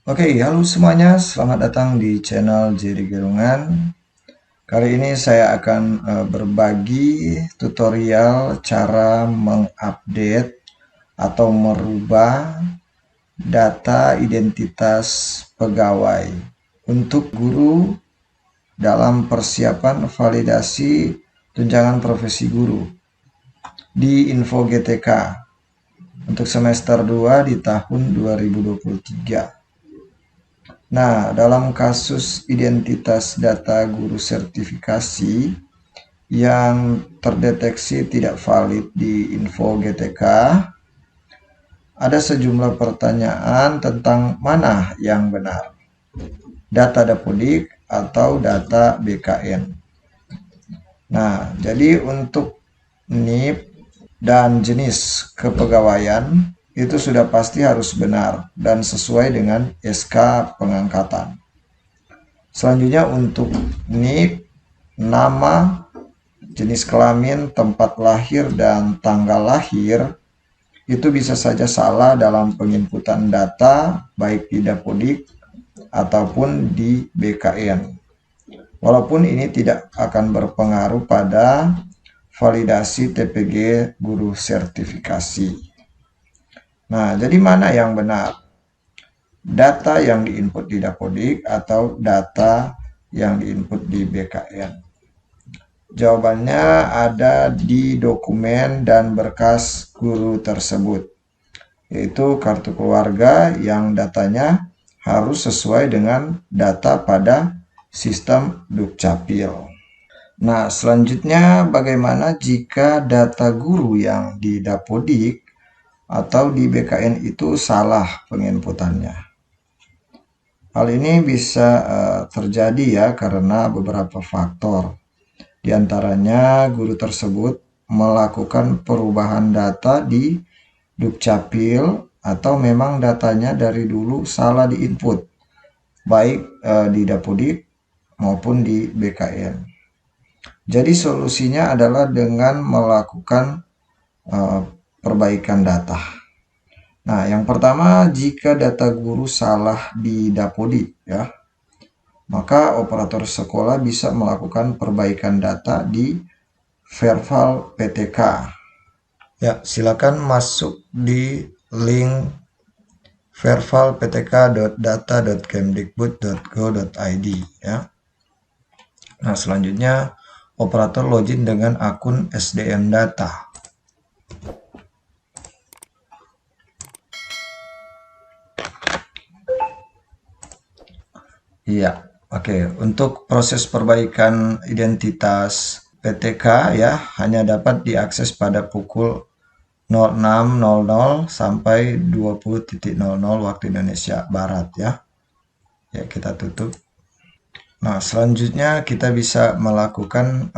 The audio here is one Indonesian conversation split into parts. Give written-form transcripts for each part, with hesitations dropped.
Oke, halo semuanya, selamat datang di channel Jerry Gerungan. Kali ini saya akan berbagi tutorial cara mengupdate atau merubah data identitas pegawai untuk guru dalam persiapan validasi tunjangan profesi guru di Info GTK untuk semester 2 di tahun 2023. Nah, dalam kasus identitas data guru sertifikasi yang terdeteksi tidak valid di Info GTK, ada sejumlah pertanyaan tentang mana yang benar, data Dapodik atau data BKN. Nah, jadi untuk NIP dan jenis kepegawaian itu sudah pasti harus benar dan sesuai dengan SK pengangkatan. Selanjutnya untuk NIP, nama, jenis kelamin, tempat lahir, dan tanggal lahir itu bisa saja salah dalam penginputan data baik di Dapodik ataupun di BKN. Walaupun ini tidak akan berpengaruh pada validasi TPG guru sertifikasi. Nah, jadi mana yang benar? Data yang diinput di Dapodik atau data yang diinput di BKN? Jawabannya ada di dokumen dan berkas guru tersebut, yaitu kartu keluarga yang datanya harus sesuai dengan data pada sistem Dukcapil. Nah, selanjutnya bagaimana jika data guru yang di Dapodik atau di BKN itu salah penginputannya? Hal ini bisa terjadi ya karena beberapa faktor. Di antaranya guru tersebut melakukan perubahan data di Dukcapil atau memang datanya dari dulu salah diinput, baik di Dapodik maupun di BKN. Jadi solusinya adalah dengan melakukan perbaikan data. Nah, yang pertama, jika data guru salah di Dapodik ya, maka operator sekolah bisa melakukan perbaikan data di Verval PTK. Ya, silakan masuk di link vervalptk.data.kemdikbud.go.id ya. Nah, selanjutnya operator login dengan akun SDM Data. Iya, oke. Untuk proses perbaikan identitas PTK ya hanya dapat diakses pada pukul 06.00 sampai 20.00 waktu Indonesia Barat ya. Ya, kita tutup. Nah, selanjutnya kita bisa melakukan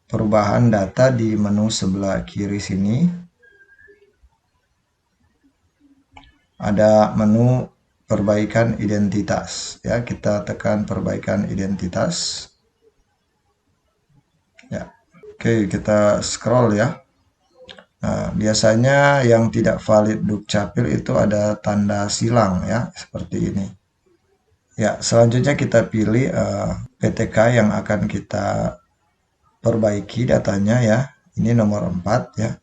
perubahan data di menu sebelah kiri sini. Ada menu perbaikan identitas ya, kita tekan perbaikan identitas. Ya. Oke, kita scroll ya. Nah, biasanya yang tidak valid Dukcapil itu ada tanda silang ya, seperti ini. Ya, selanjutnya kita pilih PTK yang akan kita perbaiki datanya ya. Ini nomor 4 ya.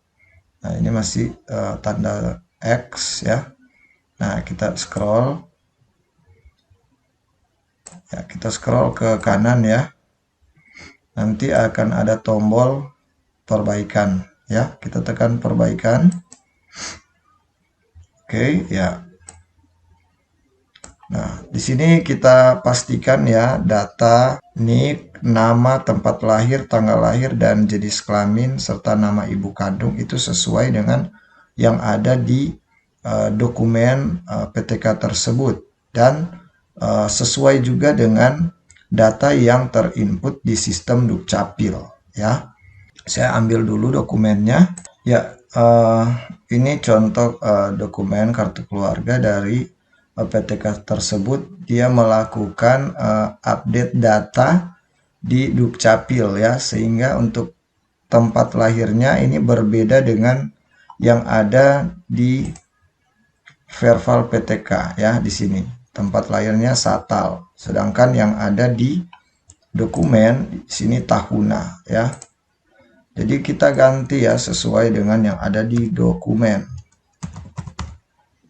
Nah, ini masih tanda X ya. Nah, kita scroll. Ya, kita scroll ke kanan ya. Nanti akan ada tombol perbaikan ya. Kita tekan perbaikan. Oke, ya. Nah, di sini kita pastikan ya data NIK, nama, tempat lahir, tanggal lahir, dan jenis kelamin serta nama ibu kandung itu sesuai dengan yang ada di dokumen PTK tersebut dan sesuai juga dengan data yang terinput di sistem Dukcapil ya. Saya ambil dulu dokumennya. Ya, ini contoh dokumen kartu keluarga dari PTK tersebut. Dia melakukan update data di Dukcapil ya, sehingga untuk tempat lahirnya ini berbeda dengan yang ada di Verval PTK ya di sini. Tempat lahirnya Satal. Sedangkan yang ada di dokumen di sini Tahuna ya. Jadi kita ganti ya sesuai dengan yang ada di dokumen.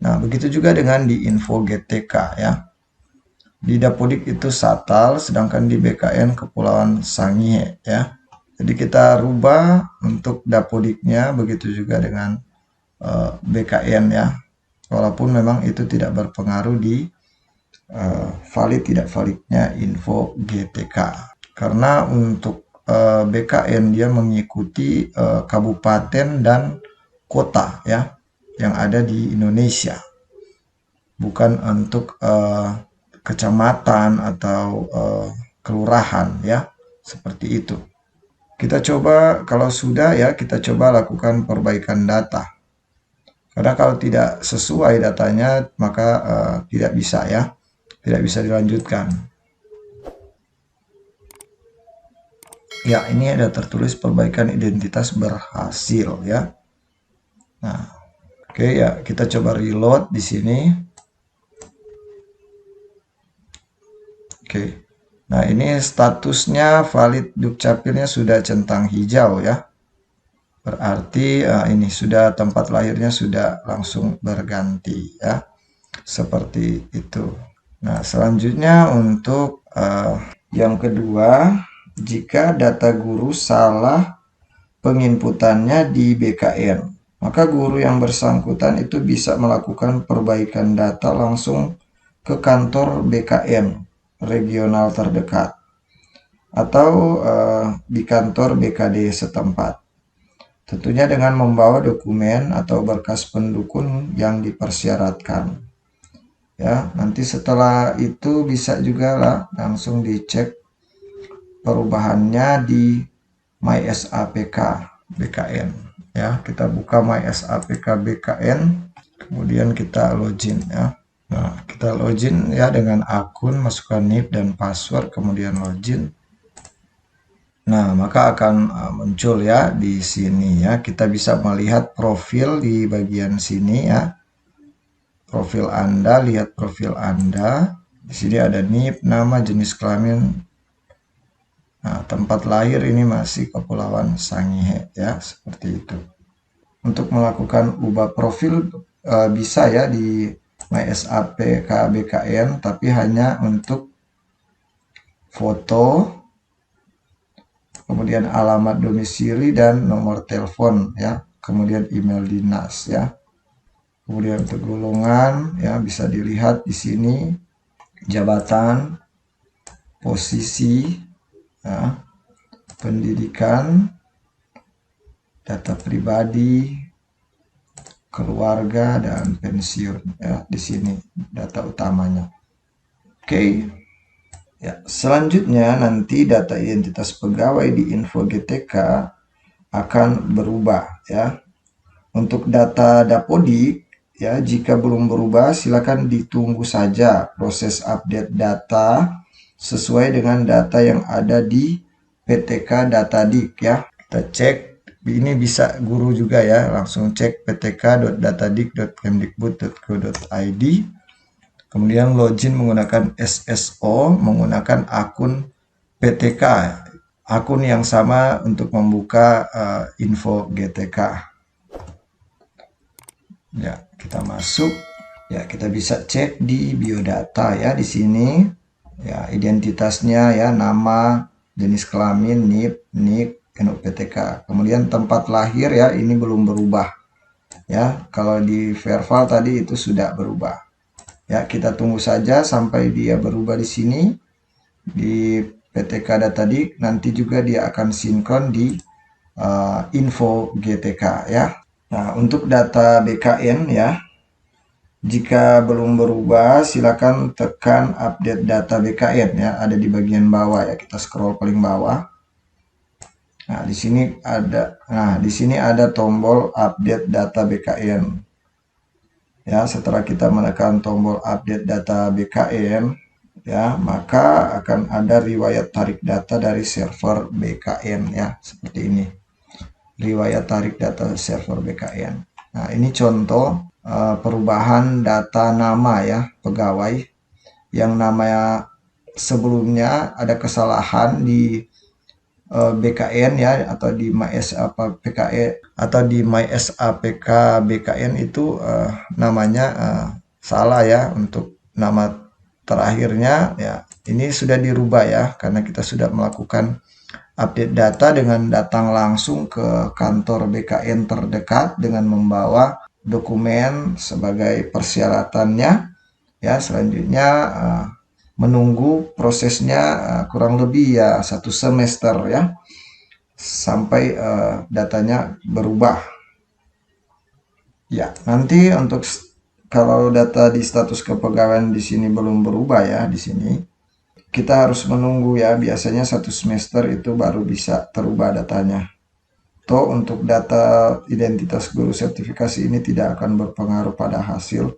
Nah, begitu juga dengan di info GTK ya. Di Dapodik itu Satal, sedangkan di BKN Kepulauan Sangihe ya. Jadi kita rubah untuk Dapodiknya, begitu juga dengan BKN ya. Walaupun memang itu tidak berpengaruh di valid tidak validnya info GTK. Karena untuk BKN dia mengikuti kabupaten dan kota ya yang ada di Indonesia. Bukan untuk kecamatan atau kelurahan ya, seperti itu. Kita coba kalau sudah ya, kita coba lakukan perbaikan data. Karena kalau tidak sesuai datanya maka tidak bisa ya, tidak bisa dilanjutkan. Ya, ini ada tertulis perbaikan identitas berhasil ya. Nah, oke ya, kita coba reload di sini. Oke. Nah, ini statusnya valid Dukcapilnya sudah centang hijau ya. Berarti ini sudah tempat lahirnya sudah langsung berganti ya. Seperti itu. Nah, selanjutnya untuk yang kedua, jika data guru salah penginputannya di BKN, maka guru yang bersangkutan itu bisa melakukan perbaikan data langsung ke kantor BKN regional terdekat atau di kantor BKD setempat. Tentunya dengan membawa dokumen atau berkas pendukung yang dipersyaratkan. Ya, nanti setelah itu bisa juga lah langsung dicek perubahannya di MySAPK BKN. Ya, kita buka MySAPK BKN, kemudian kita login ya. Nah, kita login ya dengan akun, masukkan NIP dan password, kemudian login. Nah, maka akan muncul ya di sini ya. Kita bisa melihat profil di bagian sini ya. Profil Anda, lihat profil Anda. Di sini ada NIP, nama, jenis kelamin. Nah, tempat lahir ini masih Kepulauan Sangihe ya, seperti itu. Untuk melakukan ubah profil bisa ya di MySAPK BKN, tapi hanya untuk foto, kemudian alamat domisili dan nomor telepon ya, kemudian email dinas ya. Kemudian untuk golongan ya bisa dilihat di sini jabatan, posisi, ya, pendidikan, data pribadi, keluarga dan pensiun ya, di sini data utamanya. Oke. Ya, selanjutnya nanti data identitas pegawai di info GTK akan berubah ya. Untuk data Dapodik ya, jika belum berubah silakan ditunggu saja proses update data sesuai dengan data yang ada di PTK Datadik ya. Kita cek, ini bisa guru juga ya, langsung cek ptk.datadik.kemdikbud.go.id. Kemudian login menggunakan SSO, menggunakan akun PTK, akun yang sama untuk membuka info GTK. Ya, kita masuk. Ya, kita bisa cek di biodata ya di sini. Ya, identitasnya ya, nama, jenis kelamin, NIP, NIK, NUK PTK. Kemudian tempat lahir ya, ini belum berubah. Ya, kalau di Verval tadi itu sudah berubah. Ya, kita tunggu saja sampai dia berubah di sini. Di PTK Datadik nanti juga dia akan sinkron di info GTK ya. Nah, untuk data BKN ya, jika belum berubah silakan tekan update data BKN ya, ada di bagian bawah ya, kita scroll paling bawah. Nah, di sini ada tombol update data BKN. Ya, setelah kita menekan tombol update data BKN, ya, maka akan ada riwayat tarik data dari server BKN ya, seperti ini. Riwayat tarik data server BKN. Nah, ini contoh perubahan data nama ya pegawai yang namanya sebelumnya ada kesalahan di BKN ya atau di PKE atau di MySAPK BKN itu namanya salah ya untuk nama terakhirnya ya. Ini sudah dirubah ya karena kita sudah melakukan update data dengan datang langsung ke kantor BKN terdekat dengan membawa dokumen sebagai persyaratannya ya. Selanjutnya menunggu prosesnya kurang lebih ya 1 semester ya sampai datanya berubah ya. Nanti untuk kalau data di status kepegawaian di sini belum berubah ya, di sini kita harus menunggu ya, biasanya 1 semester itu baru bisa terubah datanya. Toh untuk data identitas guru sertifikasi ini tidak akan berpengaruh pada hasil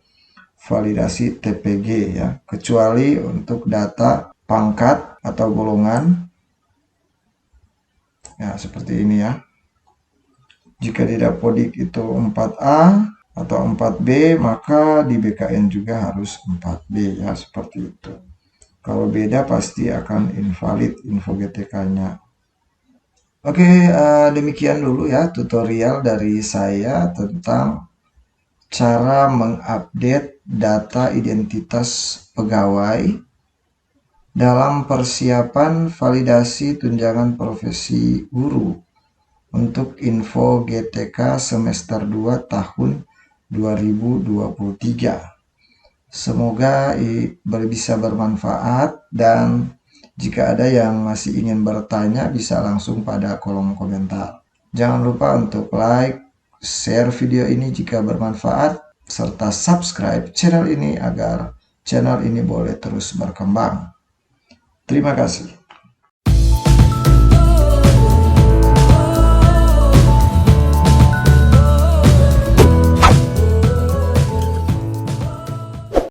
validasi TPG ya, kecuali untuk data pangkat atau golongan ya seperti ini ya. Jika di Dapodik itu 4A atau 4B, maka di BKN juga harus 4B ya, seperti itu. Kalau beda pasti akan invalid info GTK-nya. Oke, demikian dulu ya tutorial dari saya tentang cara mengupdate data identitas pegawai dalam persiapan validasi tunjangan profesi guru untuk info GTK semester 2 tahun 2023. Semoga bisa bermanfaat, dan jika ada yang masih ingin bertanya bisa langsung pada kolom komentar. Jangan lupa untuk like, share video ini jika bermanfaat, serta subscribe channel ini agar channel ini boleh terus berkembang. Terima kasih.